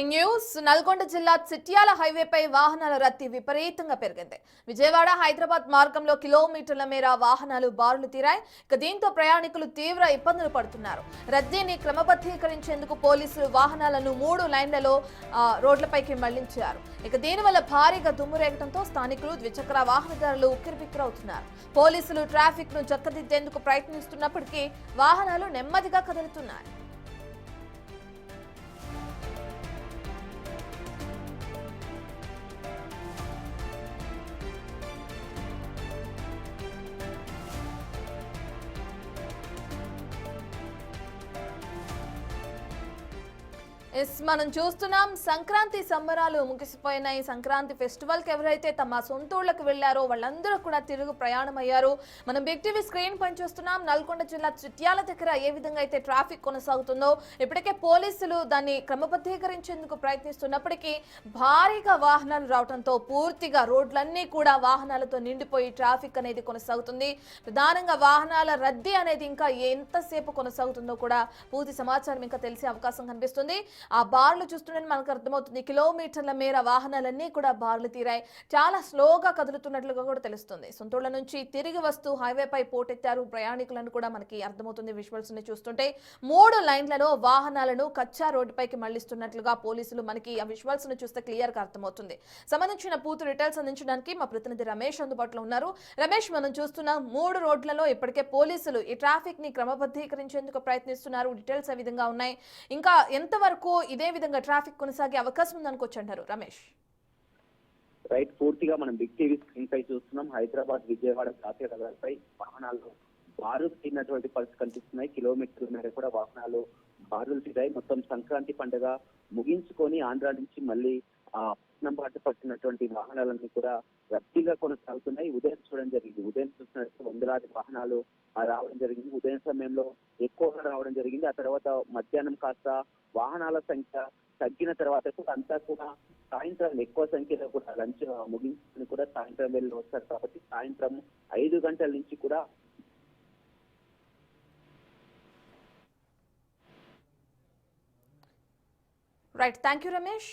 News Nalgonda జిల్లా చిట్యాల హైవేపై వాహనాల రద్దీ విపరీతంగా పెరిగింది. విజయవాడ హైదరాబాద్ మార్గంలో కిలోమీటర్ల మేర వాహనాలు బారులు తీరాయి. దీంతో ప్రయాణికులు తీవ్ర ఇబ్బందులు పడుతున్నారు. రద్దీని క్రమబద్ధీకరించేందుకు పోలీసులు వాహనాలను 3 లైన్లలో రోడ్లపైకి మళ్లించారు. దీనివల్ల భారీగా దుమ్ము రేగడంతో స్థానికులు ద్విచక్ర వాహనదారులు ఉక్కిరిబిక్కిరవుతున్నారు. పోలీసులు ట్రాఫిక్ ను చక్కదిద్దేందుకు ప్రయత్నిస్తున్నప్పటికీ వాహనాలు నెమ్మదిగా కదులుతున్నాయి. మనం చూస్తున్నాం సంక్రాంతి సంబరాలు ముగిసిపోయినాయి. సంక్రాంతి ఫెస్టివల్ కి ఎవరైతే తమ సొంతూళ్లకు వెళ్లారో వాళ్ళందరూ కూడా తిరుగు ప్రయాణం అయ్యారు. మనం బిగ్ టీవీ స్క్రీన్ పైన చూస్తున్నాం. నల్గొండ జిల్లా చిట్యాల దగ్గర ఏ విధంగా అయితే ట్రాఫిక్ కొనసాగుతుందో ఇప్పటికే పోలీసులు దాన్ని క్రమబద్ధీకరించేందుకు ప్రయత్నిస్తున్నప్పటికీ భారీగా వాహనాలు రావడంతో పూర్తిగా రోడ్లన్నీ కూడా వాహనాలతో నిండిపోయి ట్రాఫిక్ అనేది కొనసాగుతుంది. ప్రధానంగా వాహనాల రద్దీ అనేది ఇంకా ఎంతసేపు కొనసాగుతుందో కూడా పూర్తి సమాచారం ఇంకా తెలిసే అవకాశం కనిపిస్తుంది. ఆ బార్లు చూస్తుంటే మనకు అర్థమవుతుంది. కిలోమీటర్ల మేర వాహనాలన్నీ కూడా బార్లు తీరాయి. చాలా స్లోగా కదులుతున్నట్లుగా కూడా తెలుస్తుంది. సొంతూళ్ల నుంచి తిరిగి వస్తూ హైవేపై పోటెత్తారు ప్రయాణికులను కూడా మనకి అర్థమవుతుంది. విజువల్స్ ని చూస్తుంటే 3 లైన్లలో వాహనాలను కచ్చా రోడ్డుపైకి మళ్లిస్తున్నట్లుగా పోలీసులు మనకి ఆ విజువల్స్ ను చూస్తే క్లియర్ గా అర్థమవుతుంది. సంబంధించిన పూర్తి డీటెయిల్స్ అందించడానికి మా ప్రతినిధి రమేష్ అందుబాటులో ఉన్నారు. రమేష్, మనం చూస్తున్న 3 రోడ్లలో ఇప్పటికే పోలీసులు ఈ ట్రాఫిక్ ని క్రమబద్ధీకరించేందుకు ప్రయత్నిస్తున్నారు. డీటెయిల్స్ ఏ విధంగా ఉన్నాయి? ఇంకా ఎంతవరకు ఇదే విధంగా ట్రాఫిక్ కొనసాగే అవకాశం ఉందనుకోవచ్చు అంటారు రమేష్? రైట్, పూర్తిగా మనం బిగ్ టీవీ స్క్రీన్ పై చూస్తున్నాం. హైదరాబాద్ విజయవాడ జాతీయ రహదారిపై వాహనాలు బారులు తీరినటువంటి పరిస్థితి కనిపిస్తున్నాయి. కిలోమీటర్ల మేర కూడా వాహనాలు బారులు తీరాయి. మొత్తం సంక్రాంతి పండుగ ముగించుకొని ఆంధ్ర నుంచి మళ్ళీ పట్నం బాట పట్టినటువంటి వాహనాలన్నీ కూడా రద్దీగా కొనసాగుతున్నాయి. ఉదయం చూడడం జరిగింది. ఉదయం చూసినట్టు వందలాది వాహనాలు రావడం జరిగింది. ఉదయం సమయంలో ఎక్కువగా రావడం జరిగింది. ఆ తర్వాత మధ్యాహ్నం కాస్త వాహనాల సంఖ్య తగ్గిన తర్వాత కూడా అంతా కూడా సాయంత్రం ఎక్కువ సంఖ్యలో కూడా లంచ్ ముగించుకుని కూడా సాయంత్రం వెళ్ళి వస్తారు. కాబట్టి సాయంత్రం 5 గంటల నుంచి కూడా రైట్, థ్యాంక్ యూ రమేష్.